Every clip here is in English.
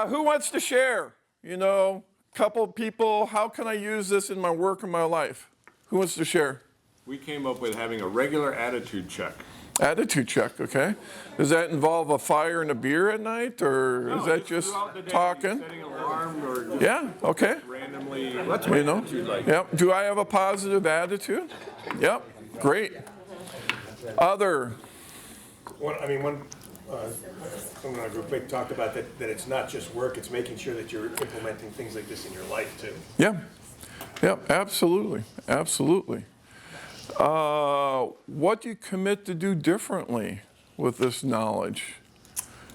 Who wants to share? You know, couple people, how can I use this in my work and my life? Who wants to share? We came up with having a regular attitude check. Attitude check, okay. Does that involve a fire and a beer at night, or is that just talking? Setting an alarm or just Yeah, okay. randomly, what's my attitude like? Yep. Do I have a positive attitude? Yep, great. Other? Someone in our group talked about that it's not just work, it's making sure that you're implementing things like this in your life too. Yeah, yep, absolutely, absolutely. What do you commit to do differently with this knowledge?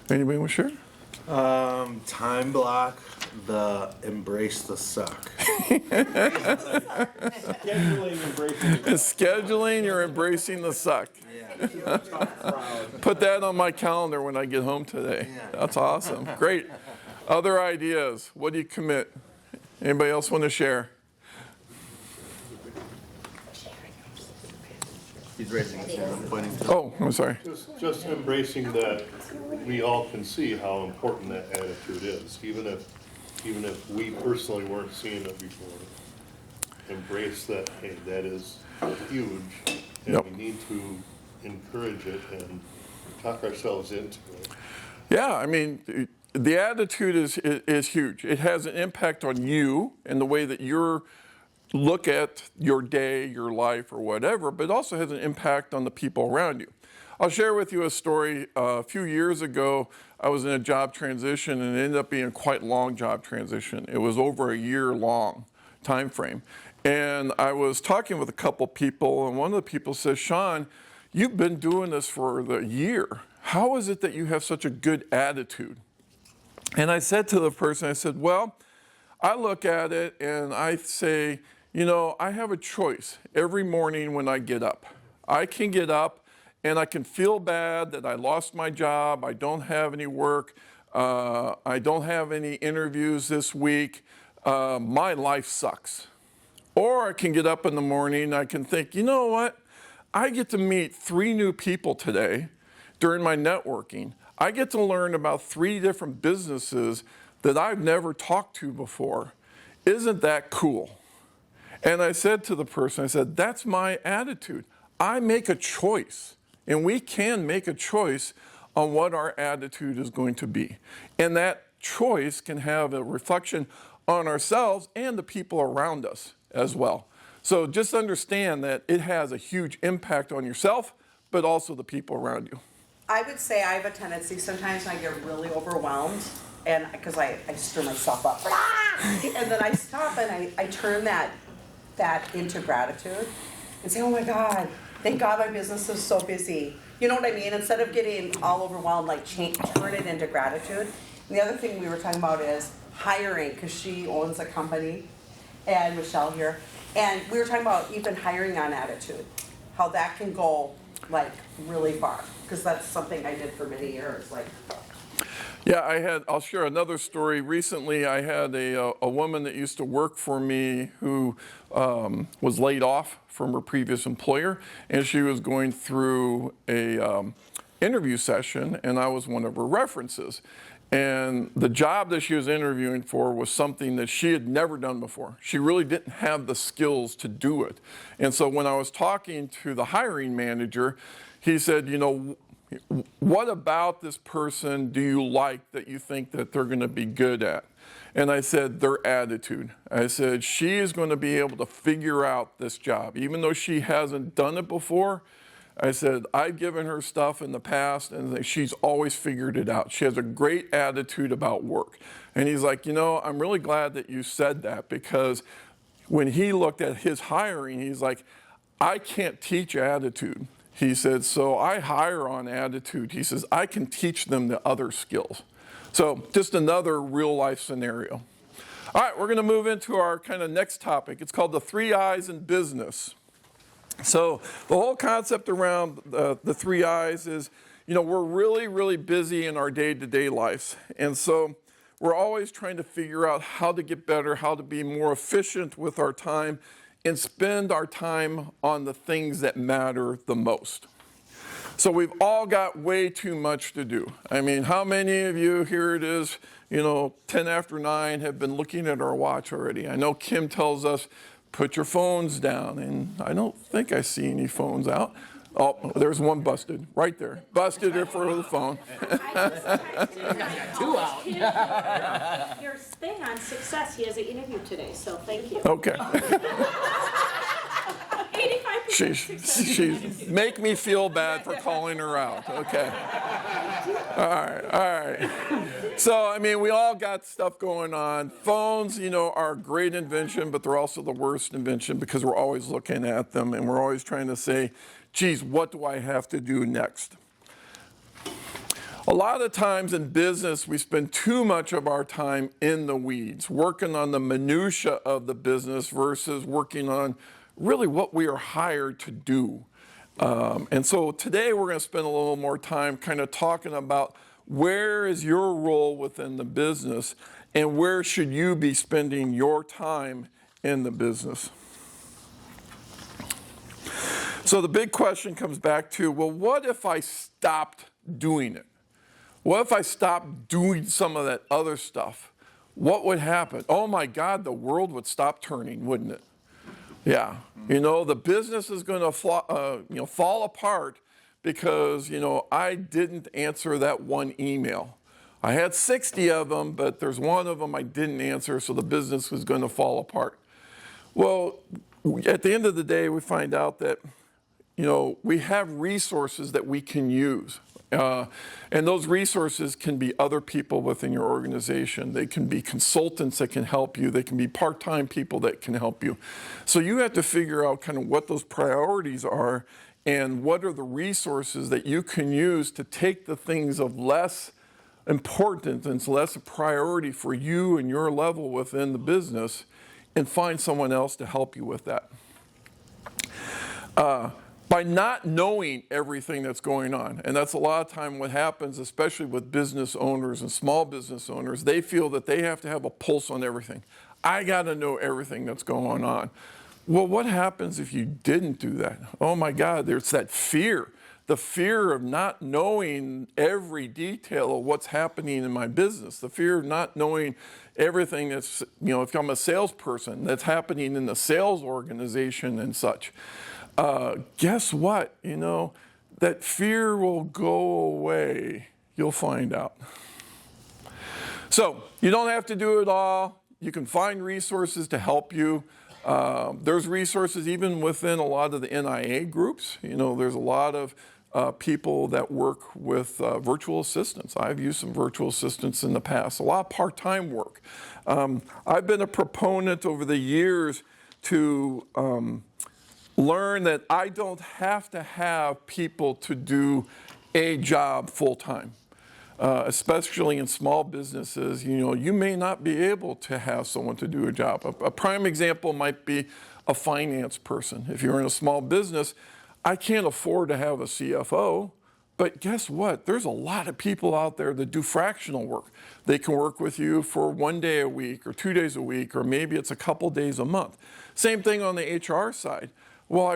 Anybody want to share? Time block the embrace the suck. Scheduling, you're embracing the suck. Yeah. Put that on my calendar when I get home today. That's awesome. Great. Other ideas? What do you commit? Anybody else want to share? He's raising his hand, pointing to. Oh, I'm sorry. Just embracing that we all can see how important that attitude is, even if we personally weren't seeing it before. Embrace that, hey, that is huge, and Yep. we need to encourage it and talk ourselves into it. Yeah, I mean, the attitude is huge. It has an impact on you and the way that you look at your day, your life, or whatever, but it also has an impact on the people around you. I'll share with you a story. A few years ago, I was in a job transition, and it ended up being a quite long job transition. It was over a year-long time frame. And I was talking with a couple people, and one of the people says, Shawn, you've been doing this for the year. How is it that you have such a good attitude? And I said to the person, I said, well, I look at it and I say, you know, I have a choice every morning when I get up. I can get up and I can feel bad that I lost my job, I don't have any work, I don't have any interviews this week, my life sucks. Or I can get up in the morning and I can think, you know what? I get to meet 3 new people today during my networking. I get to learn about 3 different businesses that I've never talked to before. Isn't that cool? And I said to the person, I said, that's my attitude. I make a choice, and we can make a choice on what our attitude is going to be. And that choice can have a reflection on ourselves and the people around us as well. So just understand that it has a huge impact on yourself, but also the people around you. I would say I have a tendency sometimes when I get really overwhelmed, and because I stir myself up, and then I stop and I turn that into gratitude and say, oh my God, thank God my business is so busy. You know what I mean? Instead of getting all overwhelmed, like turn it into gratitude. And the other thing we were talking about is hiring, because she owns a company, and Michelle here, and we were talking about even hiring on attitude, how that can go like really far, because that's something I did for many years. Yeah, I'll share another story. Recently, I had a woman that used to work for me who was laid off from her previous employer, and she was going through a interview session, and I was one of her references. And the job that she was interviewing for was something that she had never done before. She really didn't have the skills to do it. And so when I was talking to the hiring manager, he said, you know, what about this person do you like that you think that they're going to be good at? And I said, their attitude. I said, she is going to be able to figure out this job. Even though she hasn't done it before, I said, I've given her stuff in the past, and she's always figured it out. She has a great attitude about work. And he's like, you know, I'm really glad that you said that, because when he looked at his hiring, he's like, I can't teach attitude. He said, so I hire on attitude. He says, I can teach them the other skills. So just another real life scenario. All right, we're going to move into our kind of next topic. It's called the 3 I's in business. So the whole concept around the 3 I's is, you know, we're really, really busy in our day-to-day lives. And so we're always trying to figure out how to get better, how to be more efficient with our time, and spend our time on the things that matter the most. So we've all got way too much to do. I mean, how many of you, here it is, 10 after 9, have been looking at our watch already? I know Kim tells us, put your phones down, and I don't think I see any phones out. Oh, there's one busted, right there. Busted it for the phone. Two out. Your thing on success, he has an interview today, so thank you. Okay. 85% success. She's make me feel bad for calling her out. Okay. All right. So, I mean, we all got stuff going on. Phones, are a great invention, but they're also the worst invention because we're always looking at them and we're always trying to say, geez, what do I have to do next? A lot of times in business, we spend too much of our time in the weeds, working on the minutia of the business versus working on really what we are hired to do. And so today we're going to spend a little more time kind of talking about where is your role within the business and where should you be spending your time in the business. So the big question comes back to, well, what if I stopped doing it? What if I stopped doing some of that other stuff? What would happen? Oh my God, the world would stop turning, wouldn't it? Yeah, the business is going to fall apart because, I didn't answer that one email. I had 60 of them, but there's one of them I didn't answer, so the business was going to fall apart. Well, at the end of the day, we find out that, we have resources that we can use. And those resources can be other people within your organization. They can be consultants that can help you. They can be part-time people that can help you. So you have to figure out kind of what those priorities are and what are the resources that you can use to take the things of less importance and less a priority for you and your level within the business and find someone else to help you with that. By not knowing everything that's going on, and that's a lot of time what happens, especially with business owners and small business owners, they feel that they have to have a pulse on everything. I got to know everything that's going on. Well, what happens if you didn't do that? Oh my God, there's that fear. The fear of not knowing every detail of what's happening in my business. The fear of not knowing everything that's, if I'm a salesperson, that's happening in the sales organization and such. Guess what? That fear will go away. You'll find out. So you don't have to do it all. You can find resources to help you. There's resources even within a lot of the NIA groups. There's a lot of people that work with virtual assistants. I've used some virtual assistants in the past, a lot of part-time work. I've been a proponent over the years to learn that I don't have to have people to do a job full-time. Especially in small businesses, you may not be able to have someone to do a job. A prime example might be a finance person. If you're in a small business, I can't afford to have a CFO, but guess what? There's a lot of people out there that do fractional work. They can work with you for 1 day a week or 2 days a week, or maybe it's a couple days a month. Same thing on the HR side. Well,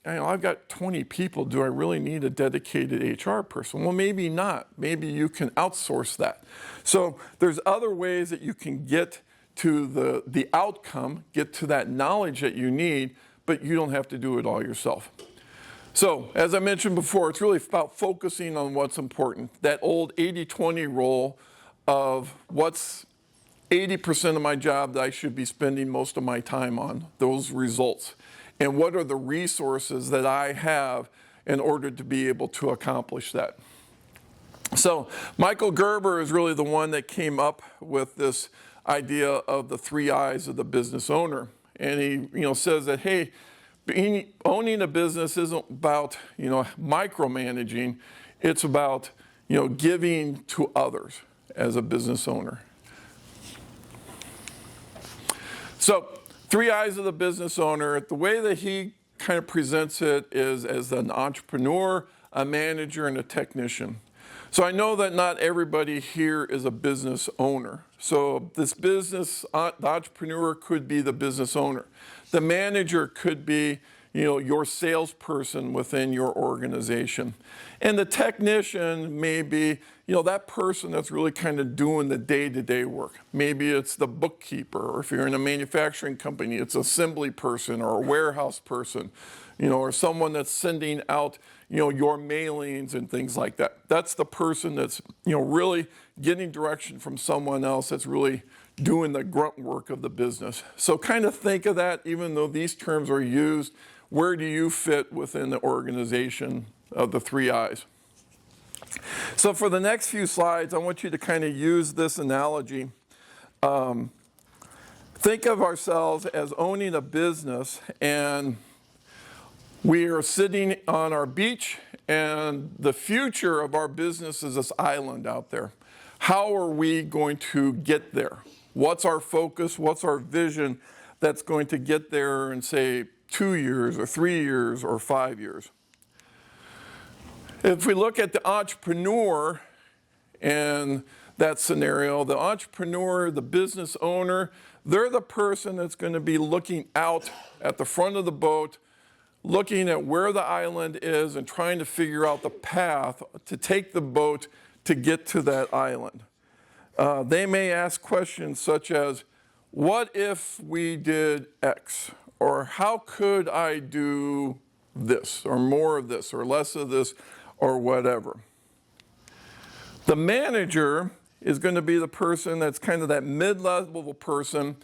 I've got 20 people. Do I really need a dedicated HR person? Well, maybe not. Maybe you can outsource that. So there's other ways that you can get to the outcome, get to that knowledge that you need, but you don't have to do it all yourself. So as I mentioned before, it's really about focusing on what's important. That old 80-20 rule of what's 80% of my job that I should be spending most of my time on, those results. And what are the resources that I have in order to be able to accomplish that? So Michael Gerber is really the one that came up with this idea of the 3 I's of the business owner. And he says that, hey, owning a business isn't about micromanaging. It's about giving to others as a business owner. So 3 I's of the business owner, the way that he kind of presents it is as an entrepreneur, a manager, and a technician. So I know that not everybody here is a business owner. So this business, the entrepreneur could be the business owner. The manager could be, your salesperson within your organization. And the technician may be, that person that's really kind of doing the day-to-day work. Maybe it's the bookkeeper, or if you're in a manufacturing company, it's an assembly person or a warehouse person, or someone that's sending out, your mailings and things like that. That's the person that's, really getting direction from someone else that's really doing the grunt work of the business. So kind of think of that, even though these terms are used, where do you fit within the organization of the 3 I's? So for the next few slides, I want you to kind of use this analogy. Think of ourselves as owning a business, and we are sitting on our beach, and the future of our business is this island out there. How are we going to get there? What's our focus? What's our vision that's going to get there in, say, 2 years or 3 years or 5 years? If we look at the entrepreneur and that scenario, the entrepreneur, the business owner, they're the person that's going to be looking out at the front of the boat, looking at where the island is and trying to figure out the path to take the boat to get to that island. They may ask questions such as, what if we did X? Or how could I do this, or more of this, or less of this, or whatever. The manager is going to be the person that's kind of that mid-level person.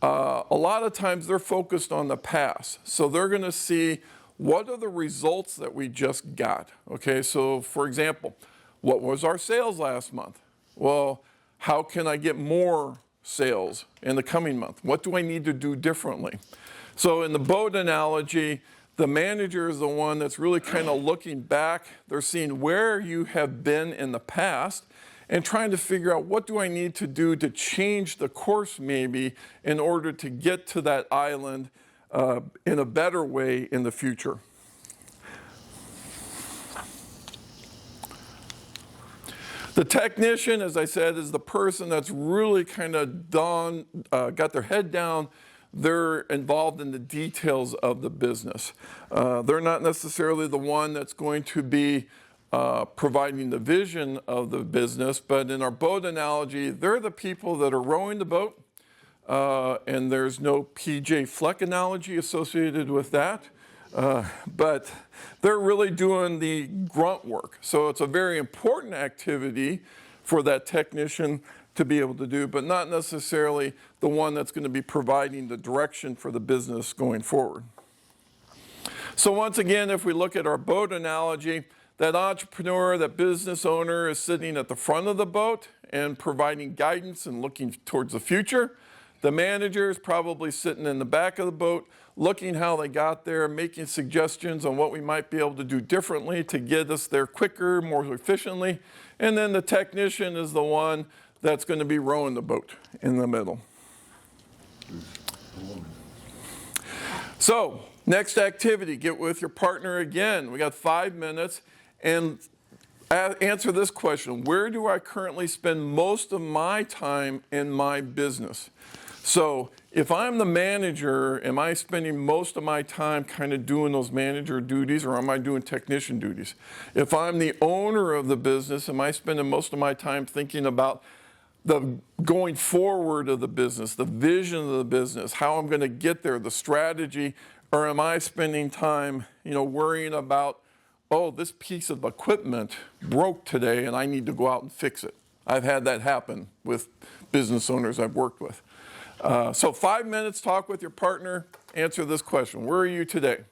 A lot of times they're focused on the past. So they're going to see, what are the results that we just got? Okay, so for example, what was our sales last month? Well, how can I get more sales in the coming month? What do I need to do differently? So in the boat analogy, the manager is the one that's really kind of looking back. They're seeing where you have been in the past and trying to figure out, what do I need to do to change the course maybe in order to get to that island in a better way in the future. The technician, as I said, is the person that's really kind of got their head down. They're involved in the details of the business. They're not necessarily the one that's going to be providing the vision of the business, but in our boat analogy, they're the people that are rowing the boat, and there's no PJ Fleck analogy associated with that, but they're really doing the grunt work. So it's a very important activity for that technician to be able to do, but not necessarily the one that's going to be providing the direction for the business going forward. So once again, if we look at our boat analogy, that entrepreneur, that business owner is sitting at the front of the boat and providing guidance and looking towards the future. The manager is probably sitting in the back of the boat, looking how they got there, making suggestions on what we might be able to do differently to get us there quicker, more efficiently. And then the technician is the one that's going to be rowing the boat in the middle. So, next activity, get with your partner again. We got 5 minutes, and answer this question. Where do I currently spend most of my time in my business? So, if I'm the manager, am I spending most of my time kind of doing those manager duties, or am I doing technician duties? If I'm the owner of the business, am I spending most of my time thinking about the going forward of the business, the vision of the business, how I'm going to get there, the strategy, or am I spending time, worrying about, oh, this piece of equipment broke today and I need to go out and fix it? I've had that happen with business owners I've worked with. So 5 minutes, talk with your partner, answer this question. Where are you today?